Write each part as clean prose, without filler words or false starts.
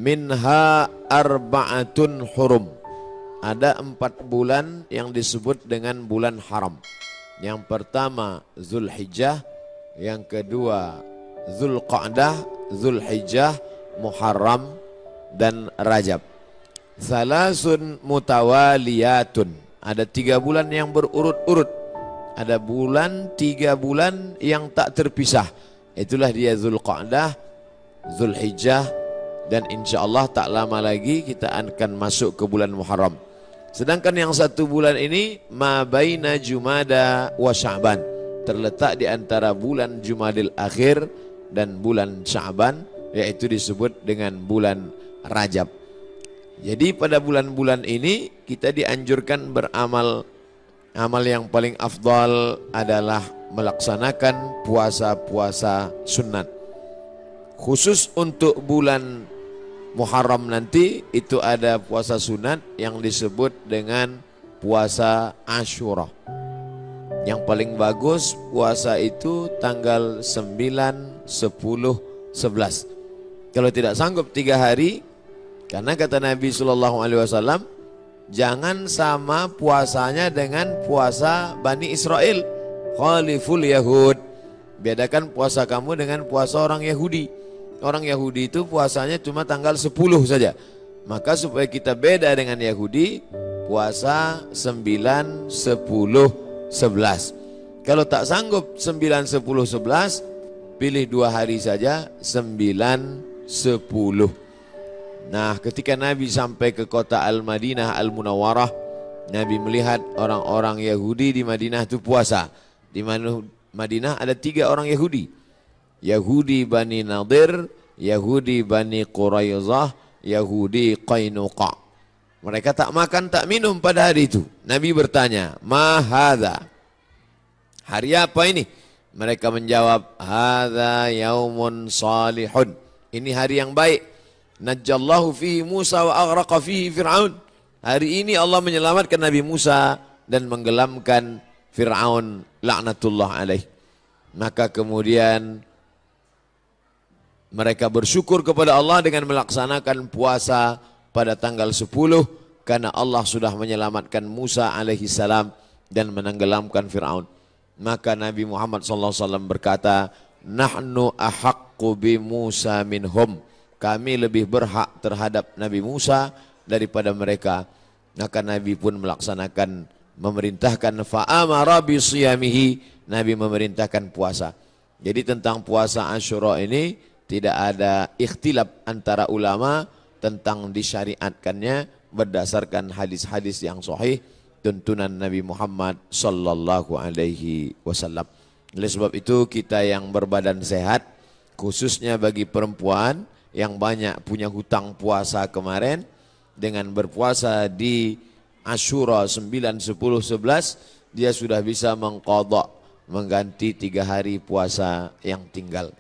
Minha arba'atun hurum. Ada 4 bulan yang disebut dengan bulan haram. Yang pertama Zulhijjah, yang kedua Zulqa'dah, Zulhijjah, Muharram, dan Rajab. Salasun mutawaliyatun. Ada 3 bulan yang berurut-urut. Ada 3 bulan yang tak terpisah. Itulah dia Zulqa'dah, Zulhijjah, dan insya Allah tak lama lagi kita akan masuk ke bulan Muharram. Sedangkan yang 1 bulan ini ma baina Jumada wa Sya'ban, terletak di antara bulan Jumadil Akhir dan bulan Sya'ban, yaitu disebut dengan bulan Rajab. Jadi pada bulan-bulan ini kita dianjurkan beramal. Amal yang paling afdal adalah melaksanakan puasa-puasa sunat. Khusus untuk bulan Muharram nanti itu ada puasa sunat yang disebut dengan puasa Asyura. Yang paling bagus puasa itu tanggal 9, 10, 11. Kalau tidak sanggup 3 hari, karena kata Nabi SAW, jangan sama puasanya dengan puasa Bani Israel. Khaliful Yahud. Bedakan puasa kamu dengan puasa orang Yahudi. Orang Yahudi itu puasanya cuma tanggal 10 saja. Maka supaya kita beda dengan Yahudi, puasa 9, 10, 11. Kalau tak sanggup 9, 10, 11, pilih 2 hari saja, 9, 10. Nah, ketika Nabi sampai ke kota Al-Madinah Al-Munawwarah, Nabi melihat orang-orang Yahudi di Madinah itu puasa. Di Madinah ada 3 orang Yahudi. Yahudi Bani Nadir, Yahudi Bani Quraizah, Yahudi Qainuqa. Mereka tak makan tak minum pada hari itu. Nabi bertanya, ma hadza? Hari apa ini? Mereka menjawab, hadza yaumun salihun. Ini hari yang baik. Najjallahu fihi Musa wa aghraqa fihi Fir'aun. Hari ini Allah menyelamatkan Nabi Musa dan menggelamkan Fir'aun laknatullah alaih. Maka kemudian mereka bersyukur kepada Allah dengan melaksanakan puasa pada tanggal 10 karena Allah sudah menyelamatkan Musa alaihi salam dan menenggelamkan Fir'aun. Maka Nabi Muhammad SAW berkata, nahnu ahaqqu bi Musa minhum. Kami lebih berhak terhadap Nabi Musa daripada mereka. Maka Nabi pun melaksanakan, memerintahkan fa'amara bi siyamihi. Nabi memerintahkan puasa. Jadi tentang puasa Asyura ini tidak ada ikhtilaf antara ulama tentang disyariatkannya berdasarkan hadis-hadis yang sahih tuntunan Nabi Muhammad sallallahu alaihi wasallam. Oleh sebab itu kita yang berbadan sehat, khususnya bagi perempuan yang banyak punya hutang puasa kemarin, dengan berpuasa di Asyura 9, 10, 11, dia sudah bisa mengqadha, mengganti 3 hari puasa yang tinggal.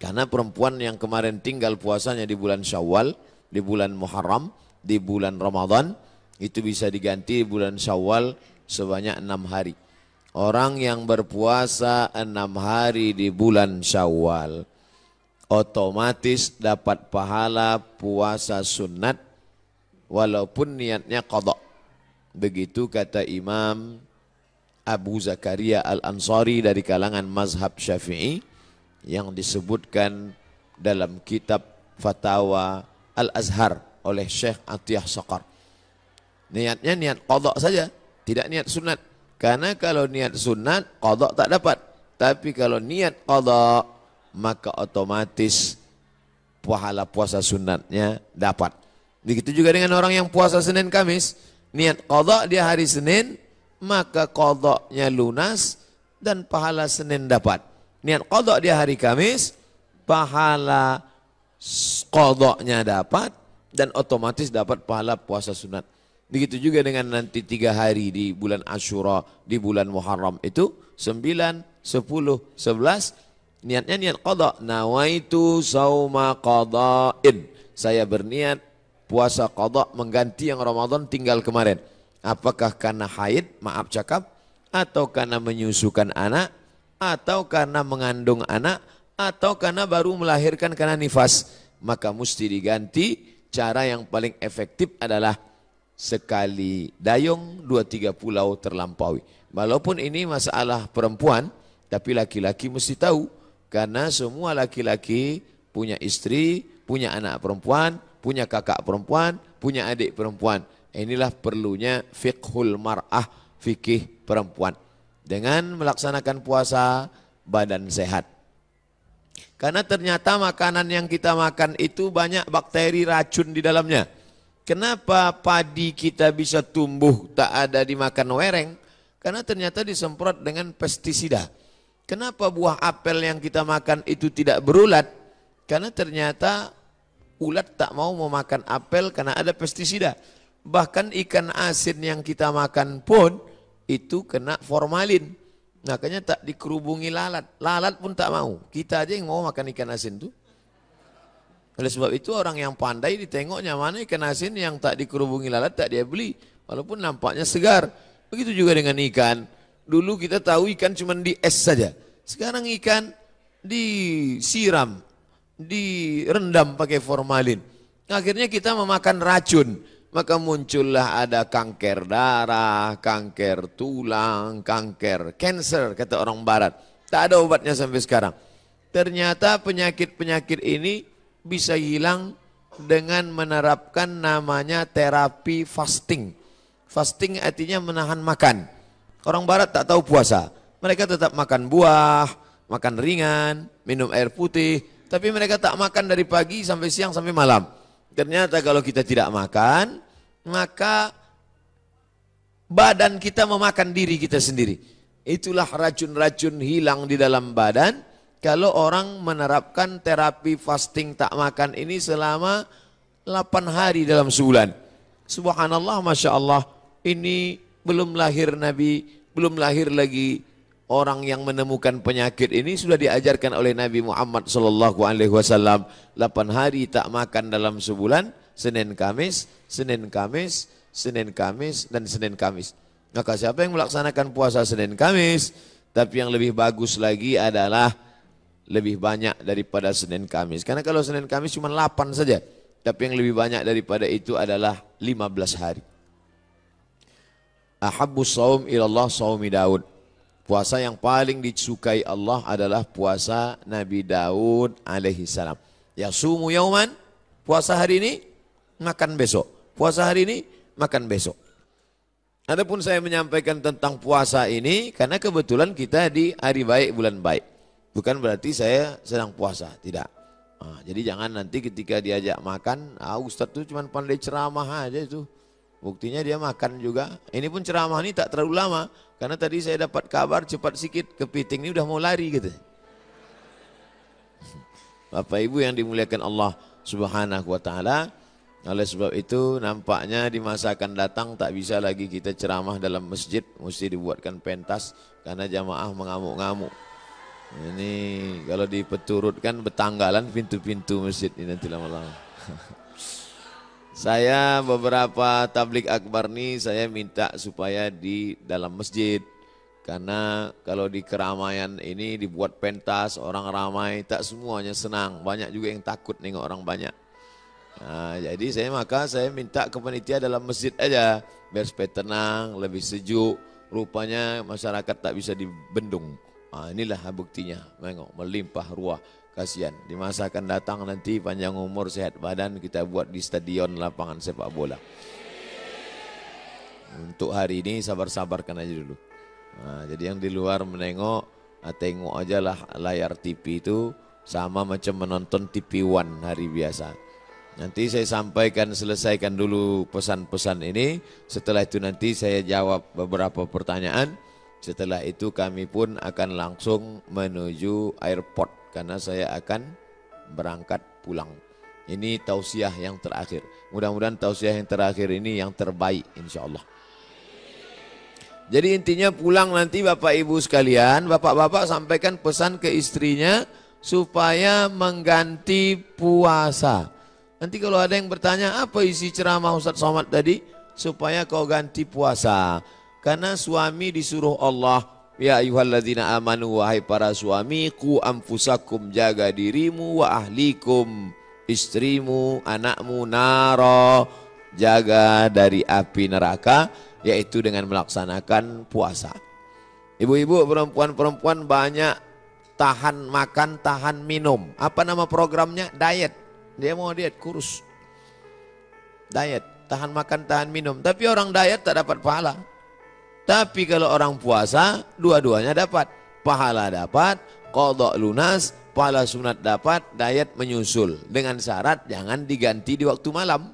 Karena perempuan yang kemarin tinggal puasanya di bulan Syawal, di bulan Muharram, di bulan Ramadan, itu bisa diganti di bulan Syawal sebanyak 6 hari. Orang yang berpuasa 6 hari di bulan Syawal otomatis dapat pahala puasa sunat walaupun niatnya qadha. Begitu kata Imam Abu Zakaria Al-Ansari dari kalangan mazhab Syafi'i, yang disebutkan dalam kitab Fatawa Al-Azhar oleh Syekh Atiyah Saqar. Niatnya niat qadha saja, tidak niat sunat. Karena kalau niat sunat, qadha tak dapat. Tapi kalau niat qadha, maka otomatis pahala puasa sunatnya dapat. Begitu juga dengan orang yang puasa Senin Kamis. Niat qadha dia hari Senin, maka qadhanya lunas dan pahala Senin dapat. Niat qadha dia hari Kamis, pahala qadhanya dapat dan otomatis dapat pahala puasa sunat. Begitu juga dengan nanti 3 hari di bulan Asyura, di bulan Muharram itu 9, 10, 11, niatnya niat qadha. Nawaitu sauma qadha'in. Saya berniat puasa qadha mengganti yang Ramadan tinggal kemarin? Apakah karena haid, maaf cakap, atau karena menyusukan anak, atau karena mengandung anak, atau karena baru melahirkan karena nifas? Maka mesti diganti. Cara yang paling efektif adalah sekali dayung 2-3 pulau terlampaui. Walaupun ini masalah perempuan, tapi laki-laki mesti tahu. Karena semua laki-laki punya istri, punya anak perempuan, punya kakak perempuan, punya adik perempuan. Inilah perlunya fiqhul mar'ah, fikih perempuan. Dengan melaksanakan puasa, badan sehat. Karena ternyata makanan yang kita makan itu banyak bakteri racun di dalamnya. Kenapa padi kita bisa tumbuh tak ada dimakan wereng? Karena ternyata disemprot dengan pestisida. Kenapa buah apel yang kita makan itu tidak berulat? Karena ternyata ulat tak mau memakan apel karena ada pestisida. Bahkan ikan asin yang kita makan pun itu kena formalin. Makanya tak dikerubungi lalat. Lalat pun tak mau. Kita aja yang mau makan ikan asin tuh. Oleh sebab itu orang yang pandai ditengoknya mana ikan asin yang tak dikerubungi lalat tak dia beli. Walaupun nampaknya segar. Begitu juga dengan ikan. Dulu kita tahu ikan cuma di es saja. Sekarang ikan disiram, direndam pakai formalin. Akhirnya kita memakan racun. Maka muncullah ada kanker darah, kanker tulang, kanker cancer kata orang barat. Tak ada obatnya sampai sekarang. Ternyata penyakit-penyakit ini bisa hilang dengan menerapkan namanya terapi fasting. Fasting artinya menahan makan. Orang barat tak tahu puasa. Mereka tetap makan buah, makan ringan, minum air putih. Tapi mereka tak makan dari pagi sampai siang sampai malam. Ternyata kalau kita tidak makan, maka badan kita memakan diri kita sendiri. Itulah racun-racun hilang di dalam badan. Kalau orang menerapkan terapi fasting tak makan ini selama 8 hari dalam sebulan. Subhanallah, Masya Allah. Ini belum lahir Nabi, belum lahir lagi orang yang menemukan penyakit ini sudah diajarkan oleh Nabi Muhammad SAW. 8 hari tak makan dalam sebulan, Senin Kamis, Senin Kamis, Senin Kamis, dan Senin Kamis. Maka siapa yang melaksanakan puasa Senin Kamis, tapi yang lebih bagus lagi adalah lebih banyak daripada Senin Kamis. Karena kalau Senin Kamis cuma 8 saja, tapi yang lebih banyak daripada itu adalah 15 hari. Ahabbus saum ilallah saumi Daud. Puasa yang paling disukai Allah adalah puasa Nabi Daud alaihi salam. Yasumu yauman, puasa hari ini, makan besok. Puasa hari ini, makan besok. Adapun saya menyampaikan tentang puasa ini karena kebetulan kita di hari baik, bulan baik. Bukan berarti saya sedang puasa, tidak. Jadi jangan nanti ketika diajak makan, Ustadz itu cuma pandai ceramah aja itu. Buktinya dia makan juga. Ini pun ceramah ini tak terlalu lama. Karena tadi saya dapat kabar cepat sikit, kepiting ini udah mau lari gitu. Bapak Ibu yang dimuliakan Allah Subhanahu wa taala. Oleh sebab itu nampaknya di masa akan datang tak bisa lagi kita ceramah dalam masjid, mesti dibuatkan pentas karena jamaah mengamuk-ngamuk. Ini kalau dipeturutkan betanggalan pintu-pintu masjid ini nanti lama-lama. Saya beberapa tablik akbar nih saya minta supaya di dalam masjid. Karena kalau di keramaian ini dibuat pentas, orang ramai, tak semuanya senang. Banyak juga yang takut nengok orang banyak. Nah, jadi saya minta ke panitia dalam masjid aja. Biar supaya tenang, lebih sejuk. Rupanya masyarakat tak bisa dibendung. Nah, inilah buktinya. Mengok, melimpah ruah. Kasihan. Di masa akan datang nanti panjang umur, sehat badan kita buat di stadion lapangan sepak bola. Untuk hari ini sabar-sabarkan aja dulu. Nah, jadi yang di luar menengok, tengok aja lah layar TV itu sama macam menonton TV One hari biasa. Nanti saya sampaikan, selesaikan dulu pesan-pesan ini. Setelah itu nanti saya jawab beberapa pertanyaan. Setelah itu kami pun akan langsung menuju airport. Karena saya akan berangkat pulang. Ini tausiah yang terakhir. Mudah-mudahan tausiah yang terakhir ini yang terbaik insya Allah. Jadi intinya pulang nanti Bapak Ibu sekalian, Bapak-bapak sampaikan pesan ke istrinya supaya mengganti puasa. Nanti kalau ada yang bertanya, apa isi ceramah Ustaz Somad tadi? Supaya kau ganti puasa. Karena suami disuruh Allah, ya ayyuhalladzina amanu, wahai para suami, qu anfusakum, jaga dirimu, wa ahlikum, istrimu, anakmu, naro, jaga dari api neraka, yaitu dengan melaksanakan puasa. Ibu-ibu, perempuan-perempuan banyak tahan makan, tahan minum. Apa nama programnya? Diet. Dia mau diet, kurus. Diet, tahan makan, tahan minum. Tapi orang diet tak dapat pahala. Tapi kalau orang puasa, dua-duanya dapat. Pahala dapat, qadha lunas, pahala sunat dapat, diet menyusul. Dengan syarat jangan diganti di waktu malam.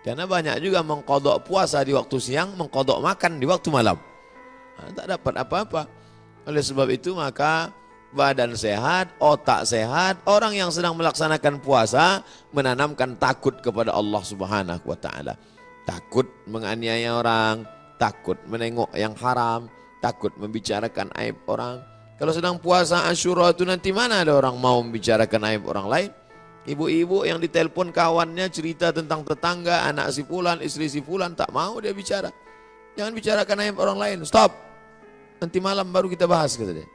Karena banyak juga mengqadha puasa di waktu siang, mengqadha makan di waktu malam. Nah, tak dapat apa-apa. Oleh sebab itu maka badan sehat, otak sehat, orang yang sedang melaksanakan puasa menanamkan takut kepada Allah Subhanahu wa taala. Takut menganiaya orang, takut menengok yang haram, takut membicarakan aib orang. Kalau sedang puasa Asyura itu nanti mana ada orang mau membicarakan aib orang lain? Ibu-ibu yang ditelepon kawannya cerita tentang tetangga, anak si fulan, istri si fulan, tak mau dia bicara. Jangan bicarakan aib orang lain, stop. Nanti malam baru kita bahas, kata dia.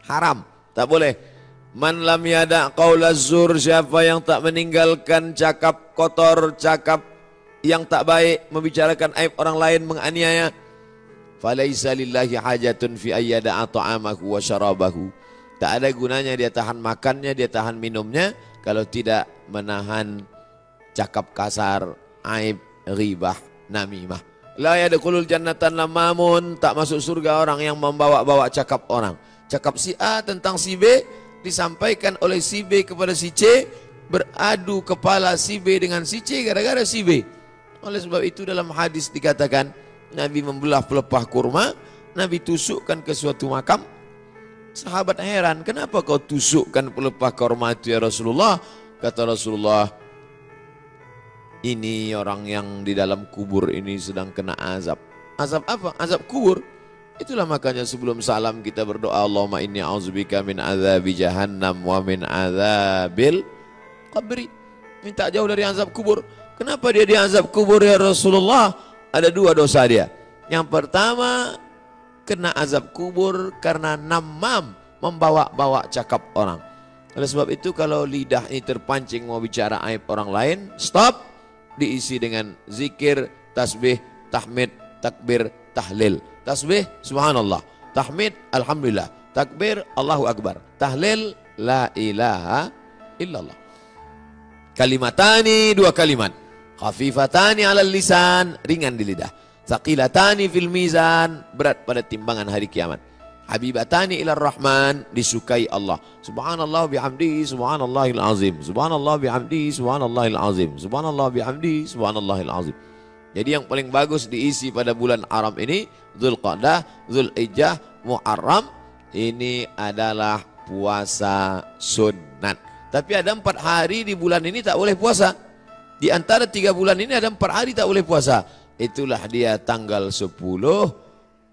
Haram, tak boleh. Man lam yada' qaula zur, siapa yang tak meninggalkan cakap kotor, cakap yang tak baik, membicarakan aib orang lain, menganiaya, falaisa lillahi hajatun fi ayyada'a ta'amahu wa syarabahu. Tak ada gunanya dia tahan makannya, dia tahan minumnya, kalau tidak menahan cakap kasar, aib, ghibah, namimah. La yadkhulul jannatan lamamun, tak masuk surga orang yang membawa-bawa cakap orang. Cakap si A tentang si B, disampaikan oleh si B kepada si C, beradu kepala si B dengan si C gara-gara si B. Oleh sebab itu dalam hadis dikatakan, Nabi membelah pelepah kurma, Nabi tusukkan ke suatu makam. Sahabat heran, kenapa kau tusukkan pelepah kurma itu ya Rasulullah? Kata Rasulullah, ini orang yang di dalam kubur ini sedang kena azab. Azab apa? Azab kubur. Itulah makanya sebelum salam kita berdoa, Allahumma inni a'udzubika min azabi jahannam wa min azabil qabri. Minta jauh dari azab kubur. Kenapa dia diazab kubur ya Rasulullah? Ada dua dosa dia. Yang pertama, kena azab kubur karena namam, membawa-bawa cakap orang. Oleh sebab itu kalau lidah ini terpancing mau bicara aib orang lain, stop, diisi dengan zikir, tasbih, tahmid, takbir, tahlil. Tasbih, subhanallah. Tahmid, alhamdulillah. Takbir, Allahu akbar. Tahlil, la ilaha illallah. Kalimatani, dua kalimat. Khafifatani alal lisan, ringan di lidah. Thaqilatani fil mizan, berat pada timbangan hari kiamat. Habibatani ilar rahman, disukai Allah. Subhanallah bihamdihi, subhanallahil azim. Subhanallah bihamdihi, subhanallahil azim. Subhanallah bihamdihi, subhanallahil azim. Jadi yang paling bagus diisi pada bulan haram ini, Dzulqa'dah, Dzulhijjah, Muharram, ini adalah puasa sunat. Tapi ada 4 hari di bulan ini tak boleh puasa. Di antara 3 bulan ini ada 4 hari tak boleh puasa. Itulah dia tanggal 10,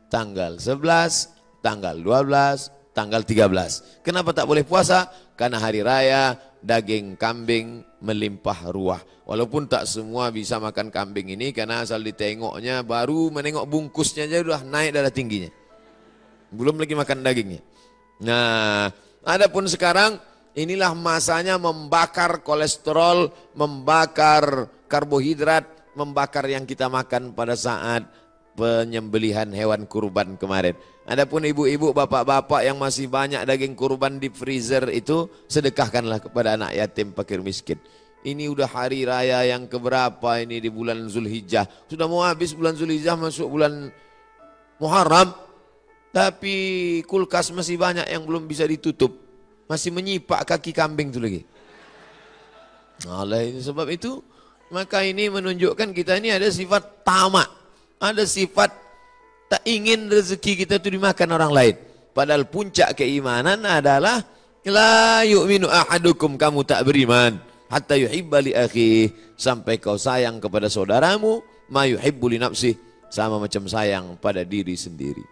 tanggal 11, tanggal 12, tanggal 13. Kenapa tak boleh puasa? Karena hari raya, daging kambing melimpah ruah. Walaupun tak semua bisa makan kambing ini, karena asal ditengoknya, baru menengok bungkusnya aja sudah naik darah tingginya. Belum lagi makan dagingnya. Nah, adapun sekarang, inilah masanya membakar kolesterol, membakar karbohidrat, membakar yang kita makan pada saat penyembelihan hewan kurban kemarin. Adapun ibu-ibu, bapak-bapak yang masih banyak daging kurban di freezer itu, sedekahkanlah kepada anak yatim, fakir miskin. Ini udah hari raya yang keberapa ini di bulan Zulhijjah. Sudah mau habis bulan Zulhijjah, masuk bulan Muharram. Tapi kulkas masih banyak yang belum bisa ditutup. Masih menyipak kaki kambing itu lagi. Oleh sebab itu, maka ini menunjukkan kita ini ada sifat tamak. Ada sifat tak ingin rezeki kita itu dimakan orang lain. Padahal puncak keimanan adalah la yu'minu ahadukum, kamu tak beriman hatta yuhibba li akhi, sampai kau sayang kepada saudaramu ma yuhibbu li nafsi, sama macam sayang pada diri sendiri.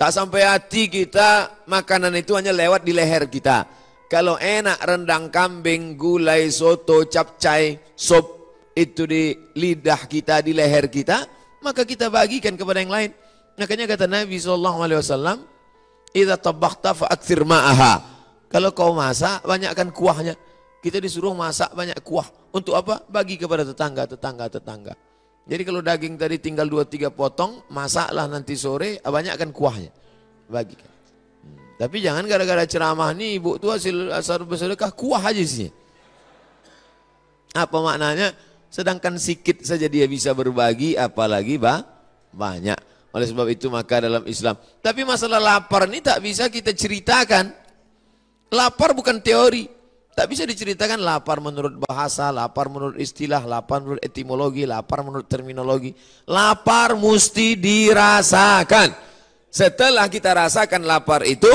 Tak sampai hati kita, makanan itu hanya lewat di leher kita. Kalau enak rendang kambing, gulai, soto, capcay, sop, itu di lidah kita, di leher kita, maka kita bagikan kepada yang lain. Makanya kata Nabi SAW, idza tabakhta fa'akthir ma'aha. Kalau kau masak, banyakkan kuahnya. Kita disuruh masak banyak kuah. Untuk apa? Bagi kepada tetangga. Jadi kalau daging tadi tinggal 2-3 potong, masaklah nanti sore, banyakkan kuahnya. Bagikan. Tapi jangan gara-gara ceramah nih, ibu tuh hasil bersedekah, kuah aja sih. Apa maknanya? Sedangkan sikit saja dia bisa berbagi, apalagi banyak. Oleh sebab itu maka dalam Islam. Tapi masalah lapar ini tak bisa kita ceritakan. Lapar bukan teori. Tak bisa diceritakan lapar menurut bahasa, lapar menurut istilah, lapar menurut etimologi, lapar menurut terminologi. Lapar mesti dirasakan. Setelah kita rasakan lapar itu,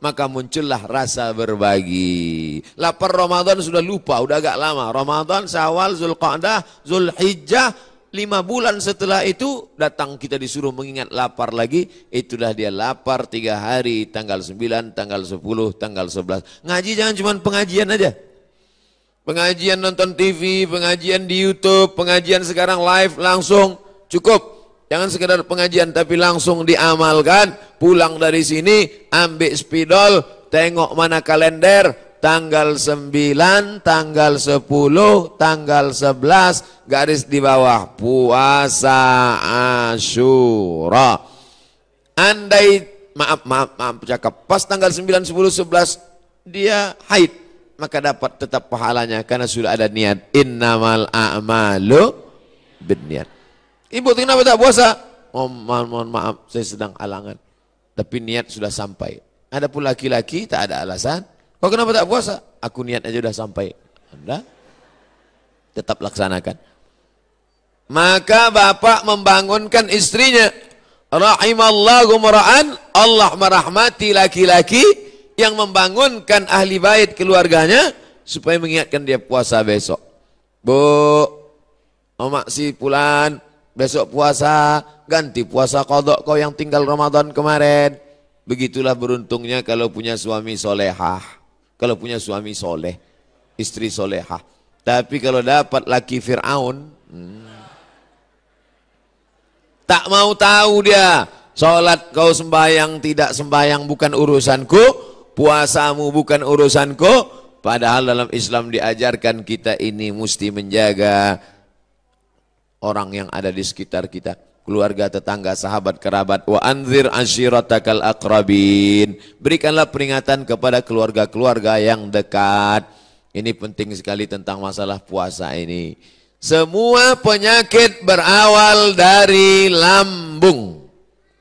maka muncullah rasa berbagi. Lapar Ramadan sudah lupa, udah agak lama. Ramadan, Syawal, Zulqa'dah, Zulhijjah, 5 bulan setelah itu datang kita disuruh mengingat lapar lagi. Itulah dia lapar 3 hari, tanggal 9, tanggal 10, tanggal 11. Ngaji jangan cuma pengajian aja. Pengajian nonton TV, pengajian di YouTube, pengajian sekarang live langsung cukup. Jangan sekedar pengajian tapi langsung diamalkan. Pulang dari sini, ambil spidol, tengok mana kalender, tanggal 9, tanggal 10, tanggal 11, garis di bawah, puasa Asyura. Andai, maaf cakap, pas tanggal 9, 10, 11, dia haid, maka dapat tetap pahalanya, karena sudah ada niat. Innamal a'malu binniat. Ibu kenapa tak puasa? Oh, mohon maaf, saya sedang halangan. Tapi niat sudah sampai. Adapun laki-laki tak ada alasan. Kau kenapa tak puasa? Aku niat aja sudah sampai. Anda tetap laksanakan. Maka bapak membangunkan istrinya. Rahimallahu mar'an, Allah merahmati laki-laki yang membangunkan ahli bait keluarganya supaya mengingatkan dia puasa besok. Bu, omak si Pulan, besok puasa, ganti puasa qadha kau yang tinggal Ramadan kemarin. Begitulah beruntungnya kalau punya suami solehah, kalau punya suami soleh, istri solehah. Tapi kalau dapat laki Fir'aun, tak mau tahu dia, sholat kau sembahyang tidak sembahyang bukan urusanku, puasamu bukan urusanku. Padahal dalam Islam diajarkan kita ini mesti menjaga orang yang ada di sekitar kita, keluarga, tetangga, sahabat, kerabat. Wa anzir ashiratakal aqrabin. Berikanlah peringatan kepada keluarga-keluarga yang dekat. Ini penting sekali tentang masalah puasa ini. Semua penyakit berawal dari lambung.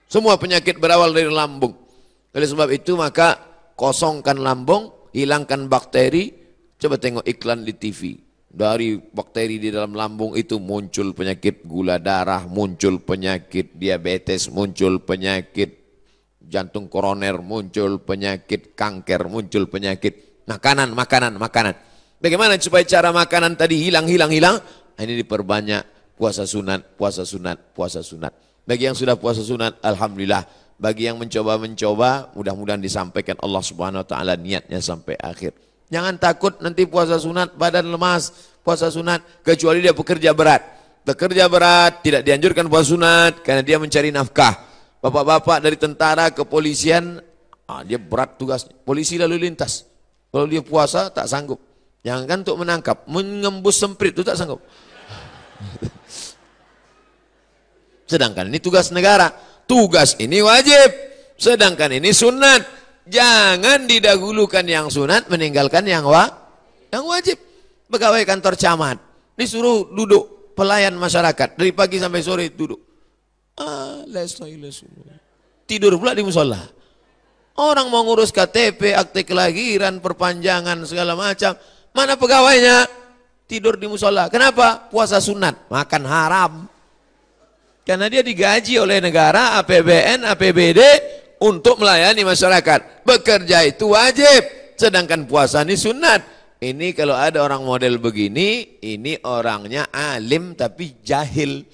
Semua penyakit berawal dari lambung. Oleh sebab itu maka kosongkan lambung, hilangkan bakteri. Coba tengok iklan di TV. Dari bakteri di dalam lambung itu muncul penyakit gula darah, muncul penyakit diabetes, muncul penyakit jantung koroner, muncul penyakit kanker, muncul penyakit makanan. Bagaimana supaya cara makanan tadi hilang? Ini diperbanyak puasa sunat. Bagi yang sudah puasa sunat, alhamdulillah. Bagi yang mencoba, mudah-mudahan disampaikan Allah Subhanahu wa taala niatnya sampai akhir. Jangan takut nanti puasa sunat badan lemas, puasa sunat kecuali dia pekerja berat. Pekerja berat tidak dianjurkan puasa sunat karena dia mencari nafkah. Bapak-bapak dari tentara, kepolisian, dia berat tugas. Polisi lalu lintas. Kalau dia puasa tak sanggup. Jangan untuk menangkap, mengembus semprit itu tak sanggup. Sedangkan ini tugas negara. Tugas ini wajib. Sedangkan ini sunat. Jangan didahulukan yang sunat, meninggalkan yang wajib. Pegawai kantor camat disuruh duduk, pelayan masyarakat dari pagi sampai sore duduk. Tidur pula di musola. Orang mau ngurus KTP, akte kelahiran, perpanjangan segala macam. Mana pegawainya? Tidur di musola. Kenapa? Puasa sunat, makan haram. Karena dia digaji oleh negara, APBN, APBD untuk melayani masyarakat. Bekerja itu wajib, sedangkan puasa ini sunat. Ini kalau ada orang model begini, ini orangnya alim tapi jahil.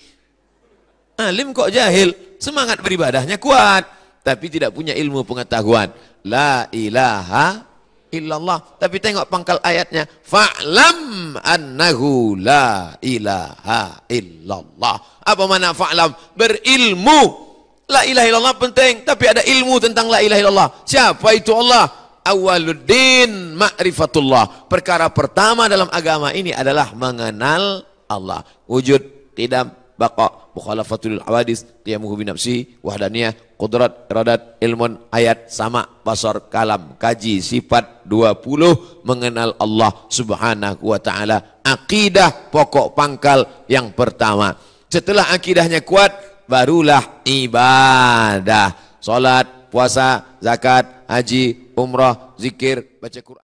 Alim kok jahil? Semangat beribadahnya kuat, tapi tidak punya ilmu pengetahuan. La ilaha illallah. Tapi tengok pangkal ayatnya, fa'lam annahu la ilaha illallah. Apa makna fa'lam? Berilmu. La ilaha illallah penting, tapi ada ilmu tentang la ilaha illallah. Siapa itu Allah? Awaluddin ma'rifatullah. Perkara pertama dalam agama ini adalah mengenal Allah. Wujud, qidam, baqa, mukhalafatul hawadis, qiyamuhu binafsi, wahdaniyah, qudrat, iradat, ilmun, ayat, sama, basar, kalam, kaji, sifat 20, mengenal Allah subhanahu wa ta'ala. Akidah pokok pangkal yang pertama. Setelah akidahnya kuat, barulah ibadah. Salat, puasa, zakat, haji, umrah, zikir, baca Quran.